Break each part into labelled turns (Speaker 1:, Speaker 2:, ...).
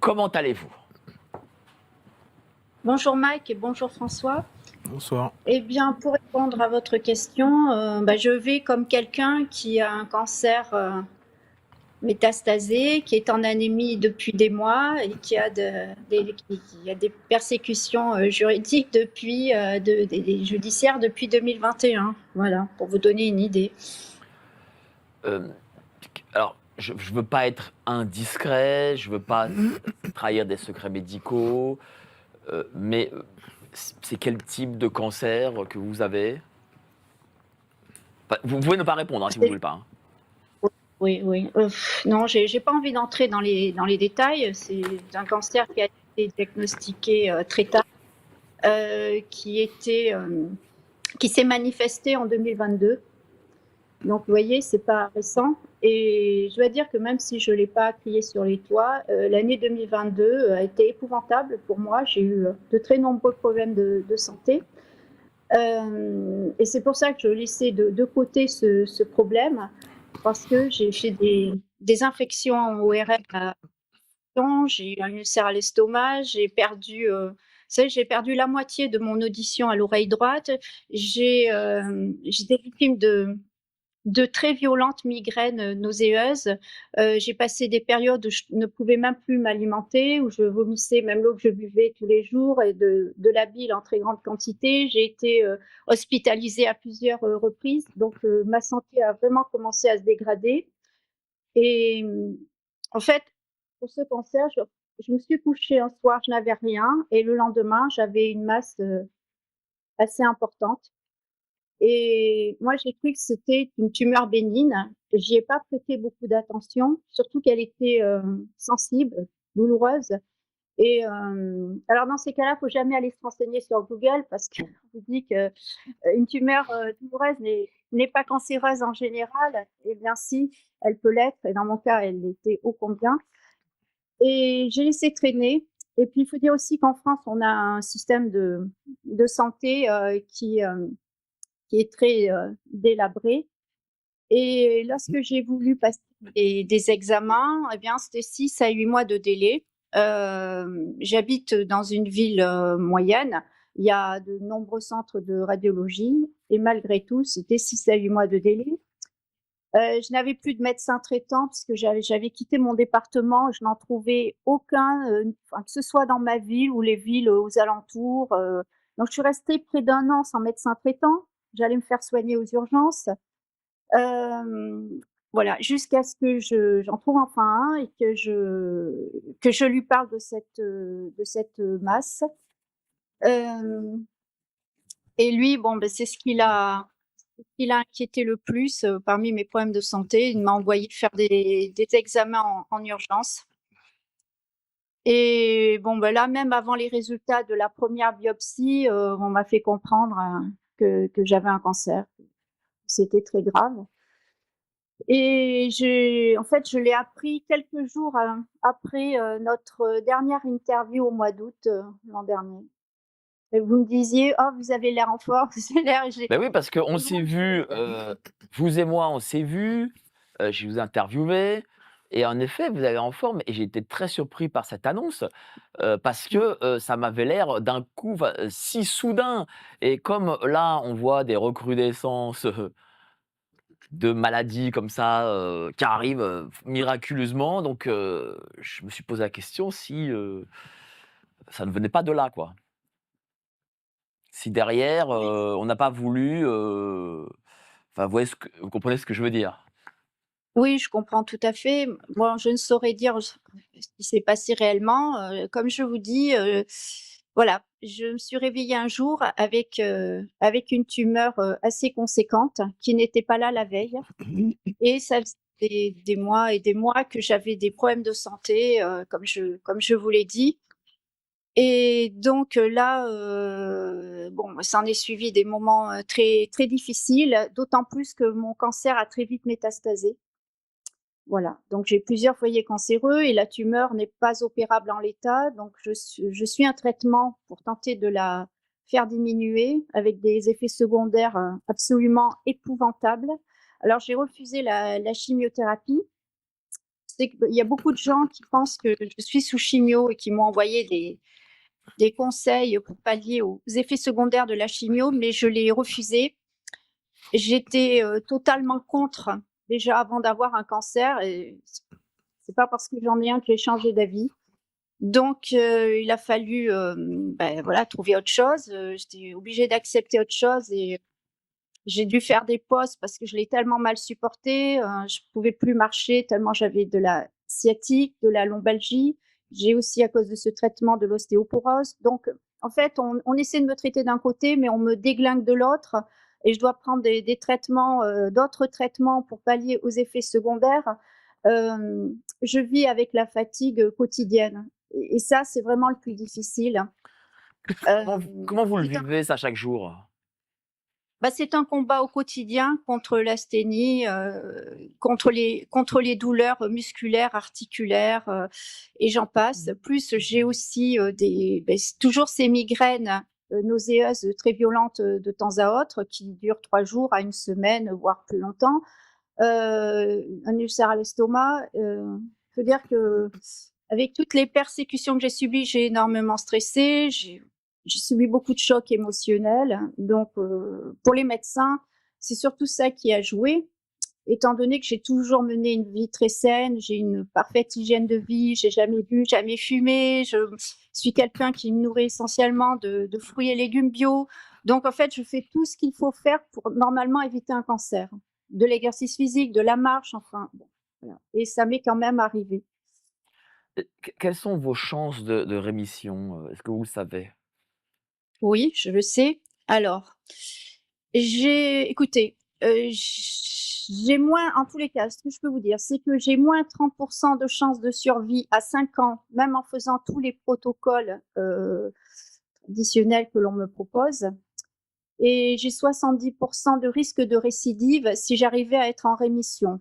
Speaker 1: Comment allez-vous?
Speaker 2: Bonjour Mike et bonjour François.
Speaker 3: Bonsoir.
Speaker 2: Eh bien, pour répondre à votre question, je vais comme quelqu'un qui a un cancer métastasé, qui est en anémie depuis des mois et qui a qui a des persécutions juridiques depuis, des judiciaires depuis 2021. Voilà, pour vous donner une idée.
Speaker 1: Euh, alors, je ne veux pas être indiscret, je ne veux pas trahir des secrets médicaux, mais c'est quel type de cancer que vous avez? Enfin, vous pouvez ne pas répondre hein, si vous ne voulez pas. Hein.
Speaker 2: Oui, oui. Non, j'ai pas envie d'entrer dans les détails. C'est un cancer qui a été diagnostiqué très tard, qui s'est manifesté en 2022. Donc, vous voyez, c'est pas récent. Et je dois dire que même si je l'ai pas crié sur les toits, l'année 2022 a été épouvantable pour moi. J'ai eu de très nombreux problèmes de santé. Et c'est pour ça que je laissais de côté ce problème, parce que j'ai fait des infections en ORL j'ai eu un ulcère à l'estomac, j'ai perdu la moitié de mon audition à l'oreille droite. J'étais victime de très violentes migraines nauséeuses. J'ai passé des périodes où je ne pouvais même plus m'alimenter, où je vomissais même l'eau que je buvais tous les jours et de la bile en très grande quantité. J'ai été hospitalisée à plusieurs reprises, donc ma santé a vraiment commencé à se dégrader. Et en fait, pour ce cancer, je me suis couchée un soir, je n'avais rien, et le lendemain, j'avais une masse assez importante. Et moi, j'ai cru que c'était une tumeur bénigne. J'y ai pas prêté beaucoup d'attention, surtout qu'elle était sensible, douloureuse. Et alors dans ces cas-là, faut jamais aller se renseigner sur Google parce qu'on vous dit que une tumeur douloureuse n'est pas cancéreuse en général. Eh bien si, elle peut l'être. Et dans mon cas, elle l'était ô combien. Et j'ai laissé traîner. Et puis il faut dire aussi qu'en France, on a un système de santé qui est très délabré. Et lorsque j'ai voulu passer des examens, eh bien, c'était 6 à 8 mois de délai. J'habite dans une ville moyenne. Il y a de nombreux centres de radiologie et malgré tout, c'était 6 à 8 mois de délai. Je n'avais plus de médecin traitant parce que j'avais quitté mon département. Je n'en trouvais aucun, que ce soit dans ma ville ou les villes aux alentours. Donc, je suis restée près d'1 an sans médecin traitant. J'allais me faire soigner aux urgences. Voilà, jusqu'à ce que j'en trouve enfin un et que je lui parle de cette masse. Et lui, bon, c'est ce qui l'a inquiété le plus parmi mes problèmes de santé. Il m'a envoyé faire des examens en urgence. Et bon, là, même avant les résultats de la première biopsie, on m'a fait comprendre que j'avais un cancer. C'était très grave. Et en fait, je l'ai appris quelques jours après notre dernière interview au mois d'août l'an dernier. Et vous me disiez, oh, vous avez l'air en forme, vous avez l'air.
Speaker 1: Ben oui, parce qu'on s'est vu, vous et moi, on s'est vus, je vous ai interviewé, et en effet, vous avez en forme, et j'ai été très surpris par cette annonce, parce que ça m'avait l'air d'un coup si soudain. Et comme là, on voit des recrudescences de maladies comme ça qui arrivent miraculeusement, donc je me suis posé la question si ça ne venait pas de là, quoi. Si derrière, on n'a pas voulu, enfin, vous comprenez ce que je veux dire?
Speaker 2: Oui, je comprends tout à fait. Bon, je ne saurais dire ce qui s'est passé réellement. Comme je vous dis, voilà, je me suis réveillée un jour avec une tumeur assez conséquente qui n'était pas là la veille. Et ça faisait des mois et des mois que j'avais des problèmes de santé, comme je vous l'ai dit. Et donc là, bon, s'en est suivi des moments très, très difficiles, d'autant plus que mon cancer a très vite métastasé. Voilà, donc j'ai plusieurs foyers cancéreux et la tumeur n'est pas opérable en l'état, donc je suis un traitement pour tenter de la faire diminuer avec des effets secondaires absolument épouvantables. Alors j'ai refusé la chimiothérapie c'est qu'il y a beaucoup de gens qui pensent que je suis sous chimio et qui m'ont envoyé des conseils pour pallier aux effets secondaires de la chimio, mais je l'ai refusé. J'étais totalement contre, déjà avant d'avoir un cancer, et c'est pas parce que j'en ai un que j'ai changé d'avis. Donc, il a fallu voilà, trouver autre chose. J'étais obligée d'accepter autre chose et j'ai dû faire des pauses parce que je l'ai tellement mal supporté. Je pouvais plus marcher tellement j'avais de la sciatique, de la lombalgie. J'ai aussi, à cause de ce traitement, de l'ostéoporose. Donc, en fait, on essaie de me traiter d'un côté, mais on me déglingue de l'autre. Et je dois prendre des traitements, d'autres traitements pour pallier aux effets secondaires. Je vis avec la fatigue quotidienne. Et ça, c'est vraiment le plus difficile.
Speaker 1: Comment vous le
Speaker 2: C'est un
Speaker 1: vivez ça chaque jour?
Speaker 2: c'est un combat au quotidien contre l'asthénie, contre les douleurs musculaires, articulaires, et j'en passe. Plus j'ai aussi, toujours ces migraines, nauséeuses très violentes, de temps à autre, qui durent 3 jours à 1 semaine, voire plus longtemps. Un ulcère à l'estomac, faut dire qu'avec toutes les persécutions que j'ai subies, j'ai énormément stressé, j'ai subi beaucoup de chocs émotionnels. Donc, pour les médecins, c'est surtout ça qui a joué. Étant donné que j'ai toujours mené une vie très saine, j'ai une parfaite hygiène de vie, j'ai jamais bu, jamais fumé, je suis quelqu'un qui me nourrit essentiellement de fruits et légumes bio. Donc, en fait, je fais tout ce qu'il faut faire pour normalement éviter un cancer. De l'exercice physique, de la marche, enfin, bon, voilà. Et ça m'est quand même arrivé.
Speaker 1: Quelles sont vos chances de rémission? Est-ce que vous le savez?
Speaker 2: Oui, je le sais. Alors, écoutez, j'ai moins, en tous les cas, ce que je peux vous dire, c'est que j'ai moins 30 de chances de survie à 5 ans, même en faisant tous les protocoles, traditionnels que l'on me propose, et j'ai 70 de risque de récidive si j'arrivais à être en rémission.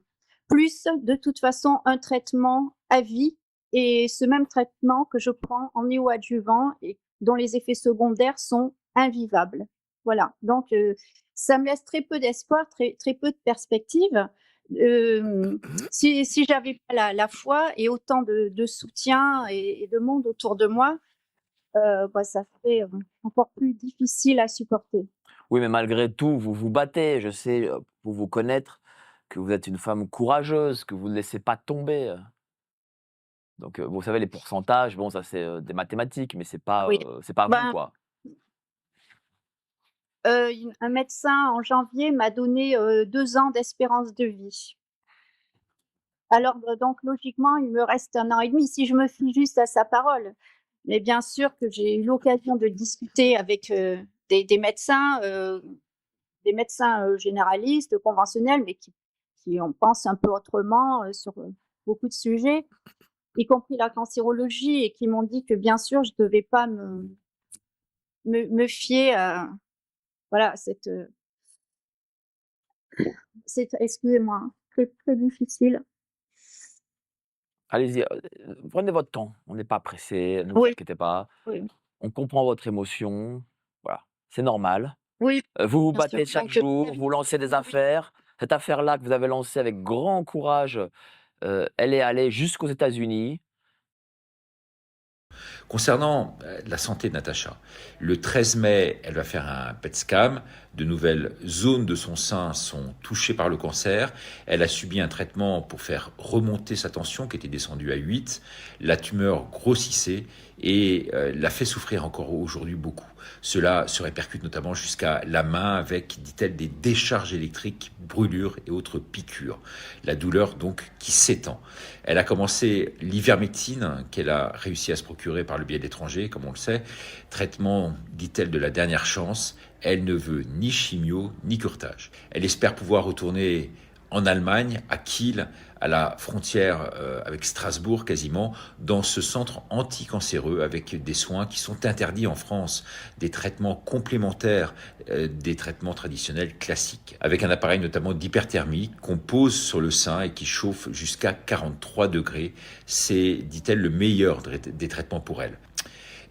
Speaker 2: Plus, de toute façon, un traitement à vie, et ce même traitement que je prends en néoadjuvant et dont les effets secondaires sont invivables. Voilà, donc ça me laisse très peu d'espoir, très peu de perspectives. Si j'avais pas la foi et autant de soutien et de monde autour de moi, ça serait encore plus difficile à supporter.
Speaker 1: Oui, mais malgré tout, vous vous battez. Je sais, pour vous connaître, que vous êtes une femme courageuse, que vous ne laissez pas tomber. Donc, vous savez les pourcentages, bon ça c'est, des mathématiques, mais
Speaker 2: Oui.
Speaker 1: c'est pas vous,
Speaker 2: Ben,
Speaker 1: quoi.
Speaker 2: un médecin en janvier m'a donné 2 ans d'espérance de vie. Alors, donc logiquement, il me reste 1 an et demi si je me fie juste à sa parole. Mais bien sûr que j'ai eu l'occasion de discuter avec, des médecins, généralistes, conventionnels, mais qui en pensent un peu autrement, sur, beaucoup de sujets, y compris la cancérologie, et qui m'ont dit que bien sûr je devais pas me fier à, voilà, excusez-moi, hein, très, très difficile.
Speaker 1: Allez-y, prenez votre temps, on n'est pas pressé, ne vous
Speaker 2: Oui,
Speaker 1: inquiétez pas.
Speaker 2: oui,
Speaker 1: On comprend votre émotion, voilà, c'est normal.
Speaker 2: oui,
Speaker 1: Vous vous
Speaker 2: bien sûr.
Speaker 1: battez chaque
Speaker 2: Donc,
Speaker 1: jour, vous lancez des
Speaker 2: oui.
Speaker 1: affaires. Cette affaire-là que vous avez lancée avec grand courage, elle est allée jusqu'aux États-Unis.
Speaker 3: Concernant la santé de Natacha, le 13 mai, elle va faire un PET scan. De nouvelles zones de son sein sont touchées par le cancer. Elle a subi un traitement pour faire remonter sa tension qui était descendue à 8. La tumeur grossissait et l'a fait souffrir encore aujourd'hui beaucoup. Cela se répercute notamment jusqu'à la main avec, dit-elle, des décharges électriques, brûlures et autres piqûres. La douleur donc qui s'étend. Elle a commencé l'ivermectine qu'elle a réussi à se procurer par le biais de l'étranger, comme on le sait. Traitement, dit-elle, de la dernière chance. Elle ne veut ni chimio ni curetage. Elle espère pouvoir retourner en Allemagne, à Kiel, à la frontière avec Strasbourg quasiment, dans ce centre anticancéreux avec des soins qui sont interdits en France, des traitements complémentaires des traitements traditionnels classiques, avec un appareil notamment d'hyperthermie qu'on pose sur le sein et qui chauffe jusqu'à 43 degrés. C'est, dit-elle, le meilleur des traitements pour elle.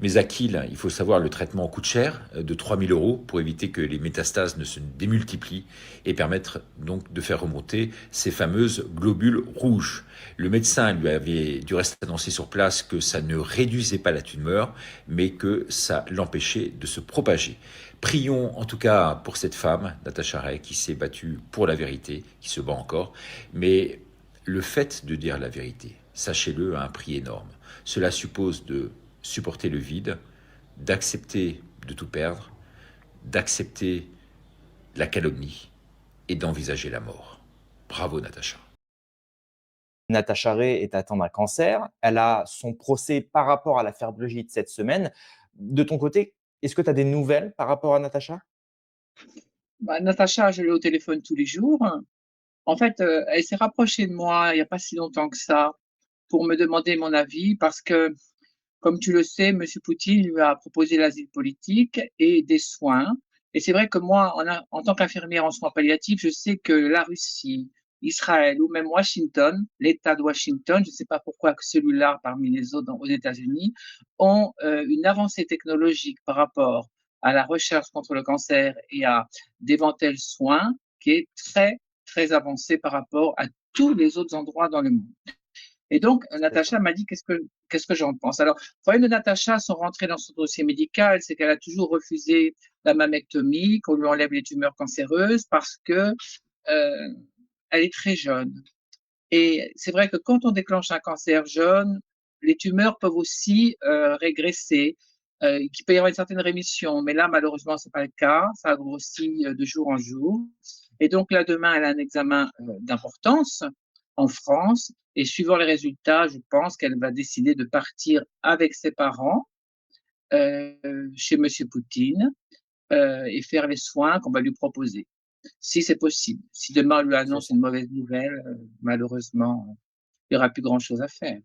Speaker 3: Mais à Kiel, il faut savoir, le traitement coûte cher, de 3 000 euros, pour éviter que les métastases ne se démultiplient et permettre donc de faire remonter ces fameuses globules rouges. Le médecin lui avait du reste annoncé sur place que ça ne réduisait pas la tumeur, mais que ça l'empêchait de se propager. Prions en tout cas pour cette femme, Natacha Ray, qui s'est battue pour la vérité, qui se bat encore, mais le fait de dire la vérité, sachez-le, a un prix énorme. Cela suppose de supporter le vide, d'accepter de tout perdre, d'accepter la calomnie et d'envisager la mort. Bravo Natacha.
Speaker 4: Natacha Ray est atteinte d'un cancer. Elle a son procès par rapport à l'affaire Brigitte cette semaine. De ton côté, est-ce que tu as des nouvelles par rapport à Natacha?
Speaker 5: Bah, Natacha, je l'ai au téléphone tous les jours. En fait, elle s'est rapprochée de moi il n'y a pas si longtemps que ça pour me demander mon avis parce que, comme tu le sais, M. Poutine lui a proposé l'asile politique et des soins. Et c'est vrai que moi, en tant qu'infirmière en soins palliatifs, je sais que la Russie, Israël ou même Washington, l'État de Washington, je ne sais pas pourquoi que celui-là parmi les autres aux États-Unis, ont une avancée technologique par rapport à la recherche contre le cancer et à d'éventuels soins qui est très, très avancée par rapport à tous les autres endroits dans le monde. Et donc, Natacha m'a dit qu'est-ce que j'en pense. Alors, le problème de Natacha, sans rentrer dans son dossier médical, c'est qu'elle a toujours refusé la mammectomie, qu'on lui enlève les tumeurs cancéreuses parce que elle est très jeune. Et c'est vrai que quand on déclenche un cancer jeune, les tumeurs peuvent aussi régresser, qu'il peut y avoir une certaine rémission. Mais là, malheureusement, c'est pas le cas. Ça grossit de jour en jour. Et donc là, demain, elle a un examen d'importance en France. Et suivant les résultats, je pense qu'elle va décider de partir avec ses parents chez Monsieur Poutine et faire les soins qu'on va lui proposer, si c'est possible. Si demain on lui
Speaker 4: C'est
Speaker 5: annonce
Speaker 4: ça.
Speaker 5: une mauvaise nouvelle, malheureusement, il n'y aura plus grand-chose à faire.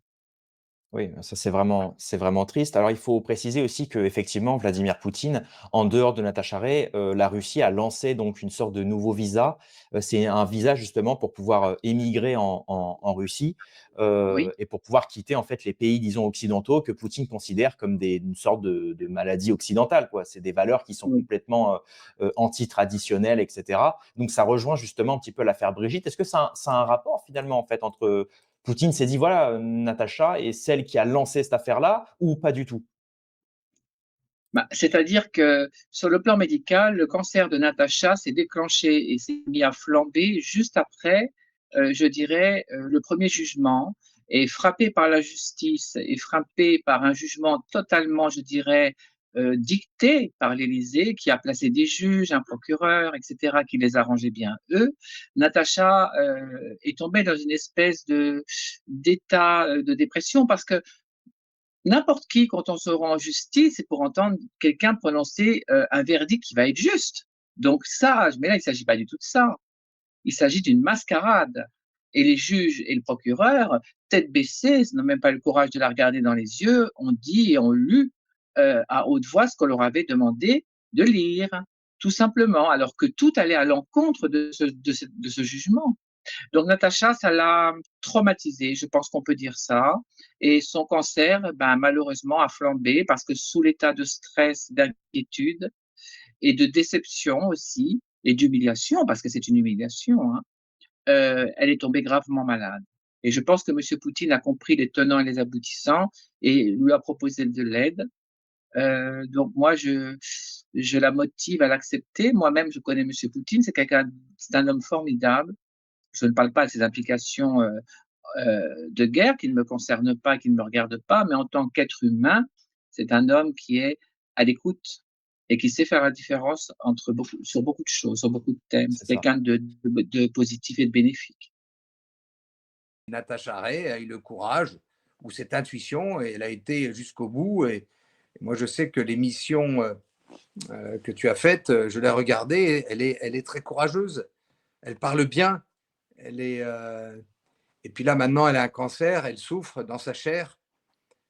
Speaker 4: Oui, ça c'est vraiment triste. Alors il faut préciser aussi qu'effectivement Vladimir Poutine, en dehors de Natacha Ray, la Russie a lancé donc une sorte de nouveau visa. C'est un visa justement pour pouvoir, émigrer en Russie,
Speaker 5: Oui,
Speaker 4: et pour pouvoir quitter en fait les pays, disons, occidentaux que Poutine considère comme une sorte de maladie occidentale, quoi. C'est des valeurs qui sont
Speaker 5: oui.
Speaker 4: complètement, anti-traditionnelles et cetera. Donc ça rejoint justement un petit peu l'affaire Brigitte. Est-ce que ça a un rapport finalement en fait entre Poutine s'est dit, voilà, Natacha est celle qui a lancé cette affaire-là ou pas du tout?
Speaker 5: Bah, c'est-à-dire que sur le plan médical, le cancer de Natacha s'est déclenché et s'est mis à flamber juste après, je dirais, le premier jugement et frappé par la justice et frappé par un jugement totalement, je dirais, dicté par l'Élysée qui a placé des juges, un procureur et cetera, qui les arrangeait bien eux. Natacha, est tombée dans une espèce d'état, de dépression parce que n'importe qui, quand on se rend en justice, c'est pour entendre quelqu'un prononcer un verdict qui va être juste. Donc ça, mais là, il ne s'agit pas du tout de ça. Il s'agit d'une mascarade. Et les juges et le procureur, tête baissée, n'ont même pas le courage de la regarder dans les yeux, ont dit et ont lu à haute voix ce qu'on leur avait demandé de lire, tout simplement, alors que tout allait à l'encontre de ce jugement. Donc Natacha, ça l'a traumatisée, je pense qu'on peut dire ça. Et son cancer, ben, malheureusement, a flambé parce que sous l'état de stress, d'inquiétude et de déception aussi, et d'humiliation, parce que c'est une humiliation, hein, elle est tombée gravement malade. Et je pense que M. Poutine a compris les tenants et les aboutissants et lui a proposé de l'aide. Donc moi, je la motive à l'accepter. Moi-même, je connais M. Poutine, c'est un homme formidable. Je ne parle pas de ses implications de guerre qui ne me concernent pas, qui ne me regardent pas, mais en tant qu'être humain, c'est un homme qui est à l'écoute et qui sait faire la différence sur beaucoup de choses, sur beaucoup de thèmes.
Speaker 4: C'est
Speaker 5: C'est
Speaker 4: ça.
Speaker 5: quelqu'un de positif et de bénéfique.
Speaker 6: Natacha Ray a eu le courage ou cette intuition et elle a été jusqu'au bout. Et moi, je sais que l'émission que tu as faite, je l'ai regardée, elle est très courageuse. Elle parle bien. Elle est, et puis là, maintenant, elle a un cancer, elle souffre dans sa chair.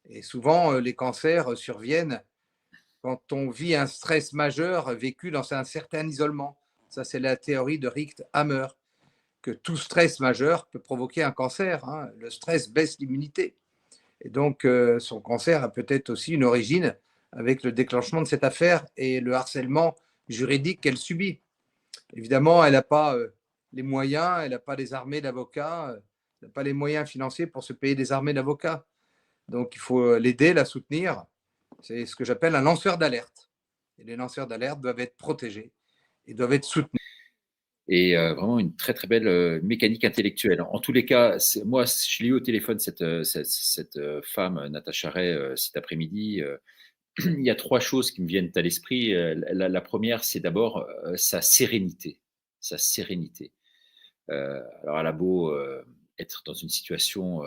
Speaker 6: Et souvent, les cancers surviennent quand on vit un stress majeur vécu dans un certain isolement. Ça, c'est la théorie de Richt-Hammer, que tout stress majeur peut provoquer un cancer, hein. Le stress baisse l'immunité. Et donc, son cancer a peut-être aussi une origine avec le déclenchement de cette affaire et le harcèlement juridique qu'elle subit. Évidemment, elle n'a pas les moyens, elle n'a pas des armées d'avocats, elle n'a pas les moyens financiers pour se payer des armées d'avocats. Donc, il faut l'aider, la soutenir. C'est ce que j'appelle un lanceur d'alerte. Et les lanceurs d'alerte doivent être protégés et doivent être soutenus.
Speaker 3: Et vraiment une très très belle mécanique intellectuelle. En tous les cas, moi, je l'ai eu au téléphone, cette femme, Natacha Ray, cet après-midi. Il y a 3 choses qui me viennent à l'esprit. La première, c'est d'abord sa sérénité. Sa sérénité. Alors, elle a beau être dans une situation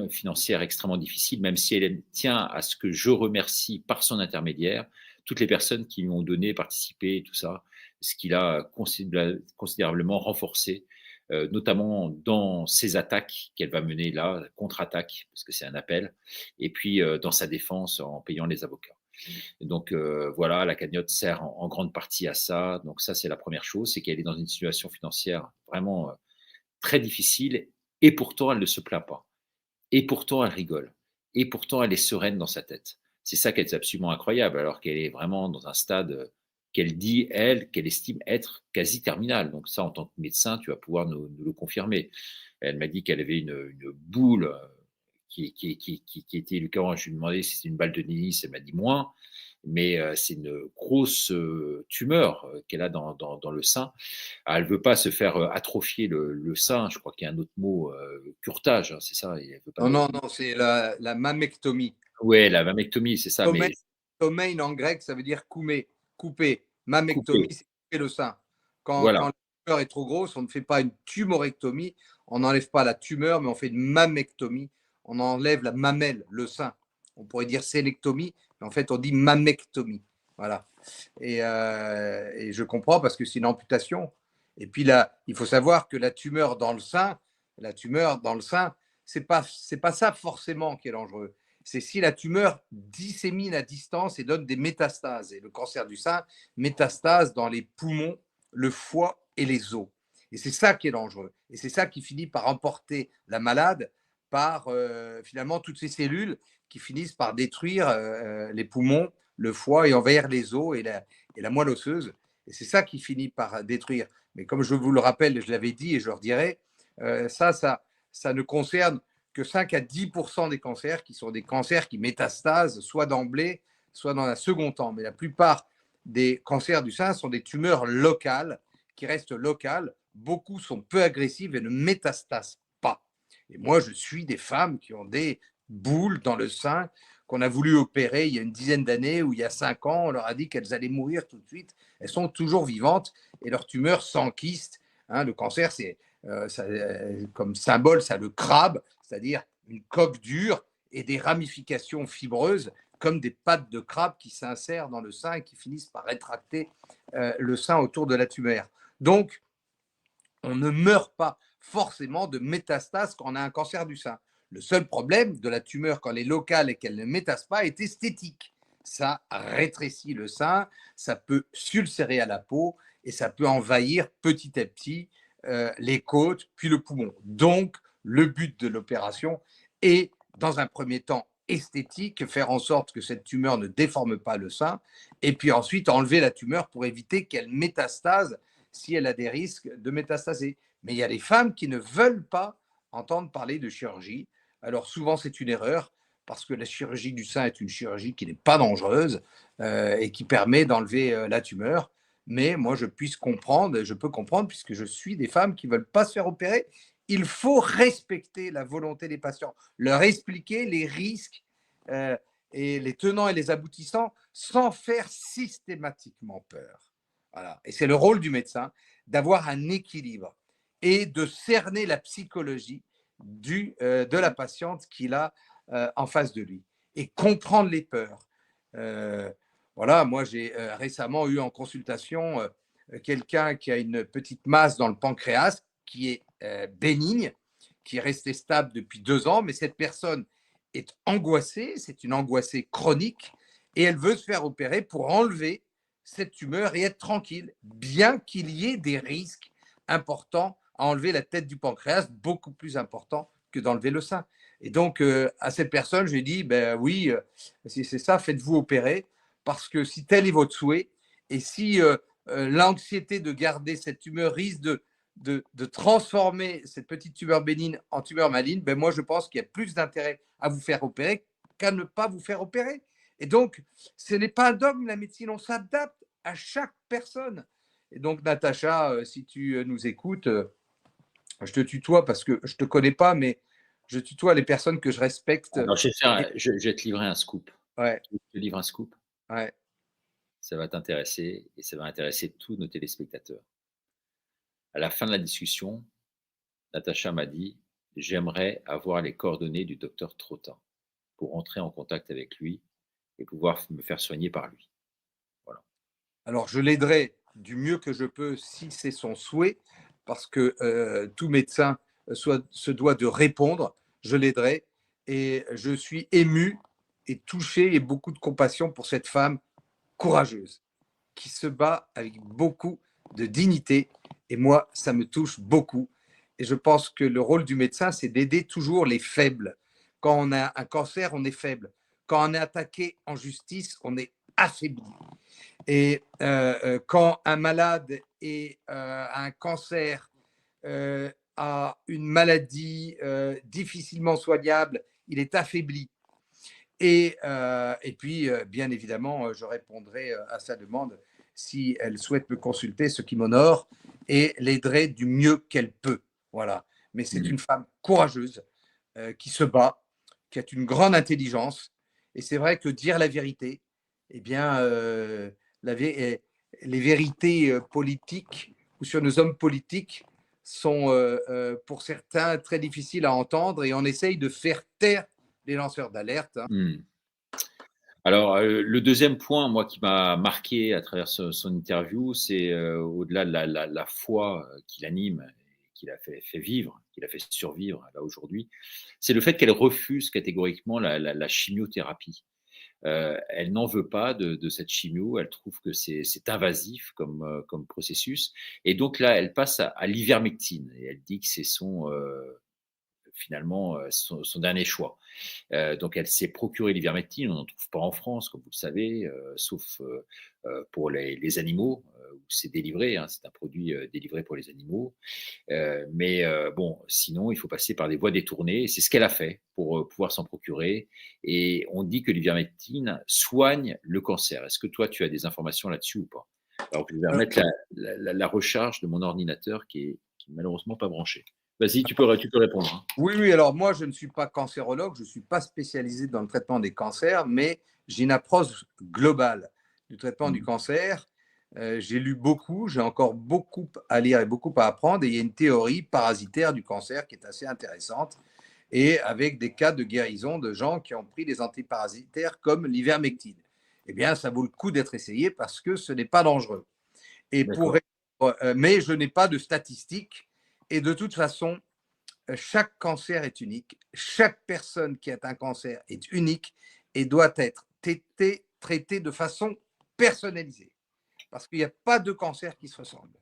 Speaker 3: financière extrêmement difficile, même si elle tient à ce que je remercie par son intermédiaire toutes les personnes qui lui ont donné, participé, tout ça, ce qui l'a considérablement renforcé, notamment dans ses attaques qu'elle va mener là, contre-attaque, parce que c'est un appel, et puis dans sa défense en payant les avocats. Et donc voilà, la cagnotte sert en grande partie à ça. Donc ça, c'est la première chose, c'est qu'elle est dans une situation financière vraiment très difficile, et pourtant elle ne se plaint pas. Et pourtant elle rigole. Et pourtant elle est sereine dans sa tête. C'est ça qui est absolument incroyable, alors qu'elle est vraiment dans un stade qu'elle dit, elle, qu'elle estime être quasi terminal. Donc ça, en tant que médecin, tu vas pouvoir nous le confirmer. Elle m'a dit qu'elle avait une boule qui était, quand je lui ai demandé si c'était une balle de tennis, elle m'a dit moins, mais c'est une grosse tumeur qu'elle a dans le sein. Elle ne veut pas se faire atrophier le sein, je crois qu'il y a un autre mot, curetage, hein, c'est ça. Elle veut pas
Speaker 6: Non, c'est la mammectomie.
Speaker 3: Ouais, la mammectomie, c'est ça. Mais
Speaker 6: Tomein en grec, ça veut dire couper. Mammectomie, c'est couper le sein. Quand la tumeur est trop grosse, on ne fait pas une tumorectomie, on n'enlève pas la tumeur, mais on fait une mammectomie. On enlève la mamelle, le sein. On pourrait dire sélectomie, mais en fait, on dit mammectomie. Voilà. Et je comprends parce que c'est une amputation. Et puis là, il faut savoir que la tumeur dans le sein, c'est pas ça forcément qui est dangereux. C'est si la tumeur dissémine à distance et donne des métastases. Et le cancer du sein, métastase dans les poumons, le foie et les os. Et c'est ça qui est dangereux. Et c'est ça qui finit par emporter la malade par finalement toutes ces cellules qui finissent par détruire les poumons, le foie et envahir les os et la moelle osseuse. Et c'est ça qui finit par détruire. Mais comme je vous le rappelle, je l'avais dit et je le redirai, ça ne concerne que 5 à 10% des cancers qui sont des cancers qui métastasent soit d'emblée, soit dans un second temps. Mais la plupart des cancers du sein sont des tumeurs locales qui restent locales. Beaucoup sont peu agressives et ne métastasent pas. Et moi, je suis des femmes qui ont des boules dans le sein qu'on a voulu opérer il y a une dizaine d'années ou il y a 5 ans. On leur a dit qu'elles allaient mourir tout de suite. Elles sont toujours vivantes et leur tumeur s'enkyste. Le cancer, c'est comme symbole, ça a le crabe, c'est-à-dire une coque dure et des ramifications fibreuses comme des pattes de crabe qui s'insèrent dans le sein et qui finissent par rétracter le sein autour de la tumeur. Donc, on ne meurt pas forcément de métastase quand on a un cancer du sein. Le seul problème de la tumeur quand elle est locale et qu'elle ne métastase pas est esthétique. Ça rétrécit le sein, ça peut s'ulcérer à la peau et ça peut envahir petit à petit les côtes, puis le poumon. Donc, le but de l'opération est, dans un premier temps, esthétique, faire en sorte que cette tumeur ne déforme pas le sein, et puis ensuite enlever la tumeur pour éviter qu'elle métastase si elle a des risques de métastaser. Mais il y a des femmes qui ne veulent pas entendre parler de chirurgie. Alors souvent, c'est une erreur, parce que la chirurgie du sein est une chirurgie qui n'est pas dangereuse et qui permet d'enlever la tumeur. Mais moi, je peux comprendre, puisque je suis des femmes qui ne veulent pas se faire opérer. Il faut respecter la volonté des patients, leur expliquer les risques et les tenants et les aboutissants sans faire systématiquement peur. Voilà. Et c'est le rôle du médecin d'avoir un équilibre et de cerner la psychologie de la patiente qu'il a en face de lui et comprendre les peurs. Voilà, moi j'ai récemment eu en consultation quelqu'un qui a une petite masse dans le pancréas qui est bénigne, qui est restée stable depuis 2 ans, mais cette personne est angoissée, c'est une angoissée chronique, et elle veut se faire opérer pour enlever cette tumeur et être tranquille, bien qu'il y ait des risques importants à enlever la tête du pancréas, beaucoup plus importants que d'enlever le sein. Et donc, à cette personne, je lui ai dit, ben oui, si c'est ça, faites-vous opérer. parce que si tel est votre souhait, et si l'anxiété de garder cette tumeur risque de transformer cette petite tumeur bénigne en tumeur maligne, ben moi je pense qu'il y a plus d'intérêt à vous faire opérer qu'à ne pas vous faire opérer. Et donc, ce n'est pas un dogme, la médecine, on s'adapte à chaque personne. Et donc, Natacha, si tu nous écoutes, je te tutoie parce que je ne te connais pas, mais je tutoie les personnes que je respecte.
Speaker 3: Alors, je vais te livrer un scoop.
Speaker 6: Ouais,
Speaker 3: Je te livre un scoop.
Speaker 6: ouais.
Speaker 3: Ça va t'intéresser et ça va intéresser tous nos téléspectateurs. À la fin de la discussion, Natacha m'a dit: «J'aimerais avoir les coordonnées du docteur Trottin pour entrer en contact avec lui et pouvoir me faire soigner par lui». Voilà.
Speaker 6: Alors, je l'aiderai du mieux que je peux si c'est son souhait, parce que tout médecin se doit de répondre. Je l'aiderai et je suis ému et touché et beaucoup de compassion pour cette femme courageuse qui se bat avec beaucoup de dignité. Et moi, ça me touche beaucoup. Et je pense que le rôle du médecin, c'est d'aider toujours les faibles. Quand on a un cancer, on est faible. Quand on est attaqué en justice, on est affaibli. Et quand un malade a un cancer, a une maladie difficilement soignable, il est affaibli. Et puis, bien évidemment, je répondrai à sa demande si elle souhaite me consulter, ce qui m'honore, et l'aiderai du mieux qu'elle peut. Voilà. Mais c'est une femme courageuse qui se bat, qui a une grande intelligence. Et c'est vrai que dire la vérité, eh bien, les vérités politiques ou sur nos hommes politiques sont pour certains très difficiles à entendre et on essaye de faire taire les lanceurs d'alerte.
Speaker 3: Alors, le deuxième point, moi, qui m'a marqué à travers son interview, c'est au-delà de la foi qui l'anime, qui l'a fait vivre, qui l'a fait survivre là aujourd'hui, c'est le fait qu'elle refuse catégoriquement la chimiothérapie. Elle n'en veut pas de cette chimio, elle trouve que c'est invasif comme processus. Et donc là, elle passe à l'ivermectine et elle dit que c'est finalement son dernier choix. Donc elle s'est procuré l'ivermectine, on n'en trouve pas en France, comme vous le savez, sauf pour les animaux, où c'est délivré, hein, c'est un produit délivré pour les animaux. Mais bon, sinon, il faut passer par des voies détournées, et c'est ce qu'elle a fait pour pouvoir s'en procurer. Et on dit que l'ivermectine soigne le cancer. Est-ce que toi, tu as des informations là-dessus ou pas? Alors que je vais remettre la recharge de mon ordinateur qui est malheureusement pas branché. Vas-y, tu peux répondre, hein.
Speaker 6: Oui, oui, alors moi, je ne suis pas cancérologue, je ne suis pas spécialisé dans le traitement des cancers, mais j'ai une approche globale du traitement du cancer. J'ai lu beaucoup, j'ai encore beaucoup à lire et beaucoup à apprendre, et il y a une théorie parasitaire du cancer qui est assez intéressante, et avec des cas de guérison de gens qui ont pris des antiparasitaires comme l'ivermectine. Eh bien, ça vaut le coup d'être essayé parce que ce n'est pas dangereux. Et mais je n'ai pas de statistiques, et de toute façon, chaque cancer est unique. Chaque personne qui a un cancer est unique et doit être traitée de façon personnalisée. Parce qu'il n'y a pas de cancer qui se ressemble.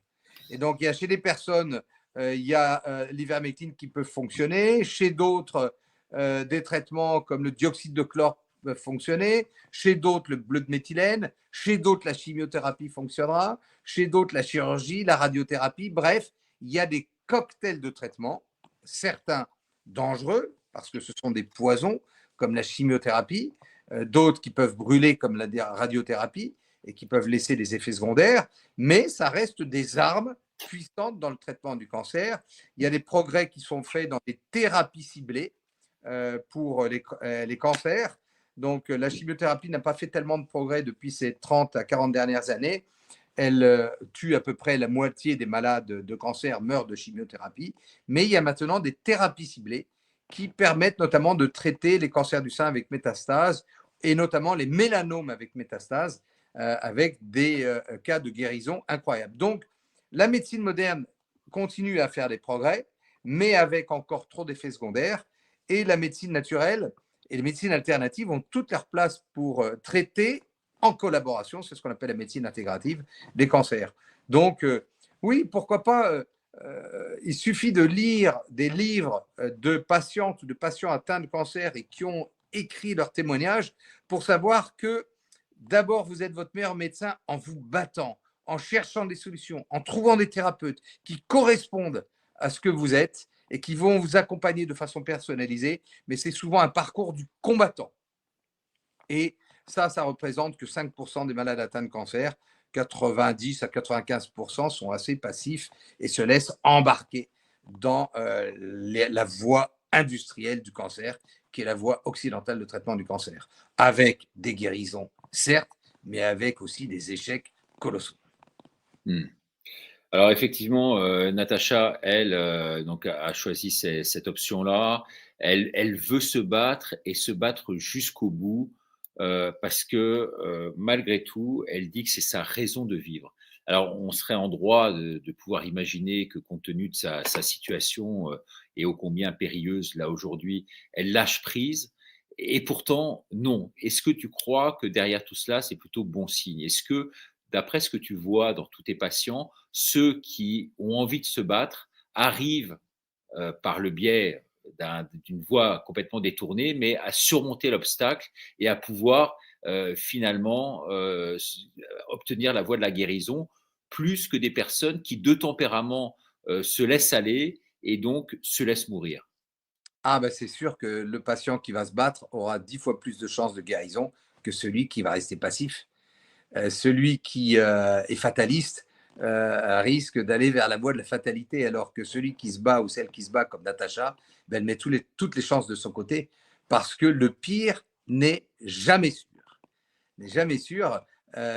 Speaker 6: Et donc, il y a chez des personnes, il y a l'ivermectine qui peut fonctionner. Chez d'autres, des traitements comme le dioxyde de chlore peuvent fonctionner. Chez d'autres, le bleu de méthylène. Chez d'autres, la chimiothérapie fonctionnera. Chez d'autres, la chirurgie, la radiothérapie. Bref, il y a des cocktails de traitements, certains dangereux, parce que ce sont des poisons, comme la chimiothérapie, d'autres qui peuvent brûler, comme la radiothérapie, et qui peuvent laisser des effets secondaires, mais ça reste des armes puissantes dans le traitement du cancer. Il y a des progrès qui sont faits dans des thérapies ciblées pour les cancers. Donc, la chimiothérapie n'a pas fait tellement de progrès depuis ces 30 à 40 dernières années. Elle tue à peu près la moitié des malades de cancer meurent de chimiothérapie. Mais il y a maintenant des thérapies ciblées qui permettent notamment de traiter les cancers du sein avec métastase et notamment les mélanomes avec métastase avec des cas de guérison incroyables. Donc, la médecine moderne continue à faire des progrès, mais avec encore trop d'effets secondaires. Et la médecine naturelle et les médecines alternatives ont toute leur place pour traiter en collaboration, c'est ce qu'on appelle la médecine intégrative, des cancers. Donc, oui, pourquoi pas, il suffit de lire des livres de patientes ou de patients atteints de cancer et qui ont écrit leur témoignage pour savoir que D'abord, vous êtes votre meilleur médecin en vous battant, en cherchant des solutions, en trouvant des thérapeutes qui correspondent à ce que vous êtes et qui vont vous accompagner de façon personnalisée. Mais c'est souvent un parcours du combattant. Et ça représente que 5% des malades atteints de cancer. 90 à 95% sont assez passifs et se laissent embarquer dans la voie industrielle du cancer, qui est la voie occidentale de traitement du cancer, avec des guérisons, certes, mais avec aussi des échecs colossaux.
Speaker 3: Alors effectivement, Natacha, elle, donc a choisi cette option-là. Elle veut se battre et se battre jusqu'au bout parce que malgré tout, elle dit que c'est sa raison de vivre. Alors on serait en droit de pouvoir imaginer que compte tenu de sa situation et ô combien périlleuse là aujourd'hui, elle lâche prise. Et pourtant, non. Est-ce que tu crois que derrière tout cela, c'est plutôt bon signe? Est-ce que, d'après ce que tu vois dans tous tes patients, ceux qui ont envie de se battre arrivent par le biais d'une voie complètement détournée, mais à surmonter l'obstacle et à pouvoir finalement obtenir la voie de la guérison, plus que des personnes qui, de tempérament, se laissent aller et donc se laissent mourir.
Speaker 6: Ah ben c'est sûr que le patient qui va se battre aura 10 fois plus de chances de guérison que celui qui va rester passif. Celui qui est fataliste risque d'aller vers la voie de la fatalité, alors que celui qui se bat ou celle qui se bat comme Natacha, ben, elle met toutes les chances de son côté, parce que le pire n'est jamais sûr. N'est jamais sûr.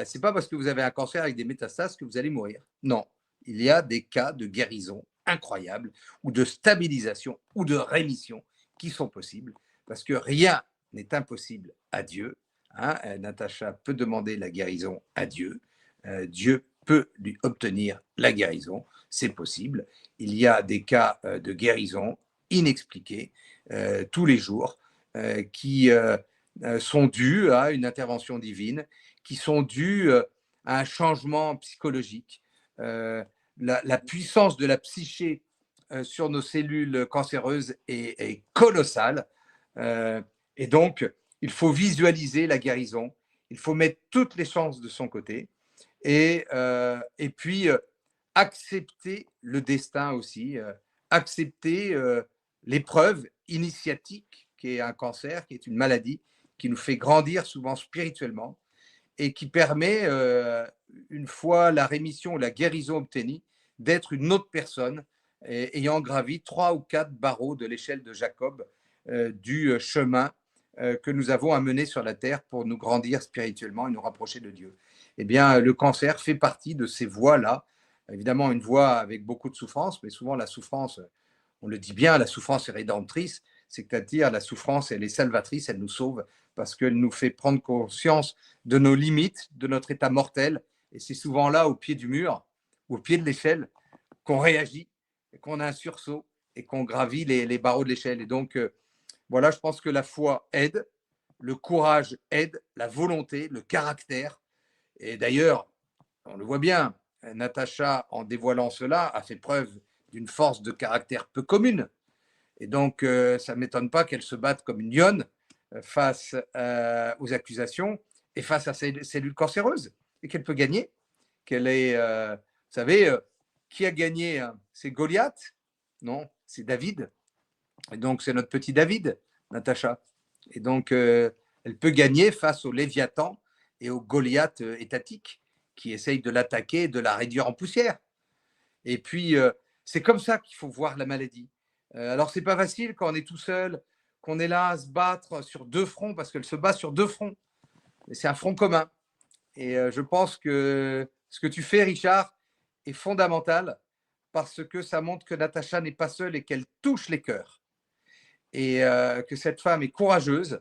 Speaker 6: C'est pas parce que vous avez un cancer avec des métastases que vous allez mourir. Non, il y a des cas de guérison incroyables ou de stabilisation ou de rémission qui sont possibles, parce que rien n'est impossible à Dieu. Hein, Natacha peut demander la guérison à Dieu. Dieu peut lui obtenir la guérison. C'est possible. Il y a des cas de guérison inexpliqués tous les jours qui sont dus à une intervention divine, qui sont dus à un changement psychologique. La puissance de la psyché sur nos cellules cancéreuses est colossale. Et donc, il faut visualiser la guérison, il faut mettre toutes les chances de son côté et puis accepter le destin aussi, accepter l'épreuve initiatique qui est un cancer, qui est une maladie, qui nous fait grandir souvent spirituellement et qui permet, une fois la rémission ou la guérison obtenue, d'être une autre personne ayant gravi 3 ou 4 barreaux de l'échelle de Jacob du chemin que nous avons à mener sur la terre pour nous grandir spirituellement et nous rapprocher de Dieu. Eh bien, le cancer fait partie de ces voies-là. Évidemment, une voie avec beaucoup de souffrance, mais souvent la souffrance, on le dit bien, la souffrance est rédemptrice, c'est-à-dire la souffrance, elle est salvatrice, elle nous sauve parce qu'elle nous fait prendre conscience de nos limites, de notre état mortel. Et c'est souvent là, au pied du mur, au pied de l'échelle, qu'on réagit, qu'on a un sursaut et qu'on gravit les barreaux de l'échelle. Et donc, voilà, je pense que la foi aide, le courage aide, la volonté, le caractère. Et d'ailleurs, on le voit bien, Natacha, en dévoilant cela, a fait preuve d'une force de caractère peu commune. Et donc, ça ne m'étonne pas qu'elle se batte comme une lionne face aux accusations et face à ces cellules cancéreuses, et qu'elle peut gagner. Qu'elle est, vous savez, qui a gagné hein? C'est Goliath? Non, c'est David. Et donc, c'est notre petit David, Natacha. Et donc, elle peut gagner face au Léviathan et au Goliath étatique qui essaye de l'attaquer et de la réduire en poussière. Et puis, c'est comme ça qu'il faut voir la maladie. Alors, c'est pas facile quand on est tout seul, qu'on est là à se battre sur 2 fronts, parce qu'elle se bat sur 2 fronts. Mais c'est un front commun. Et je pense que ce que tu fais, Richard, est fondamental parce que ça montre que Natacha n'est pas seule et qu'elle touche les cœurs. Et que cette femme est courageuse.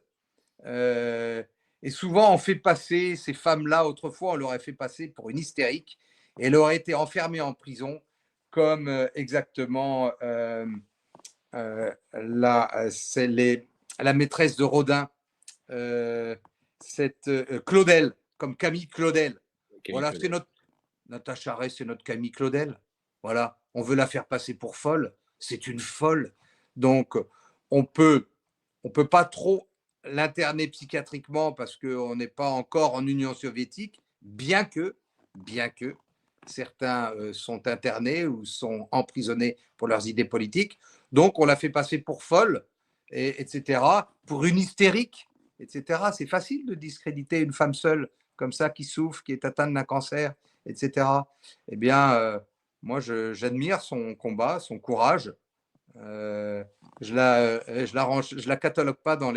Speaker 6: Et souvent, on fait passer ces femmes-là, autrefois, on l'aurait fait passer pour une hystérique. Et elle aurait été enfermée en prison, comme exactement c'est la maîtresse de Rodin, cette Claudel, comme Camille Claudel. Voilà, c'est notre Natacha Ray, c'est notre Camille Claudel. Voilà, on veut la faire passer pour folle. C'est une folle. Donc, on peut pas trop l'interner psychiatriquement parce qu'on n'est pas encore en Union soviétique, bien que certains sont internés ou sont emprisonnés pour leurs idées politiques. Donc, on l'a fait passer pour folle, etc., pour une hystérique, etc. C'est facile de discréditer une femme seule, comme ça, qui souffre, qui est atteinte d'un cancer, etc. Eh bien, moi, j'admire son combat, son courage. Je la catalogue pas dans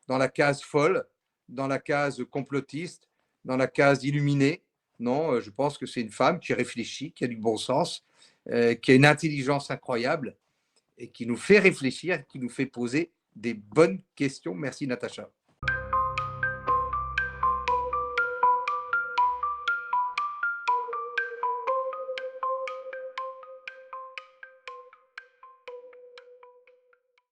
Speaker 6: la case folle, dans la case complotiste, dans la case illuminée. Non, je pense que c'est une femme qui réfléchit, qui a du bon sens, qui a une intelligence incroyable et qui nous fait réfléchir, qui nous fait poser des bonnes questions. Merci Natacha.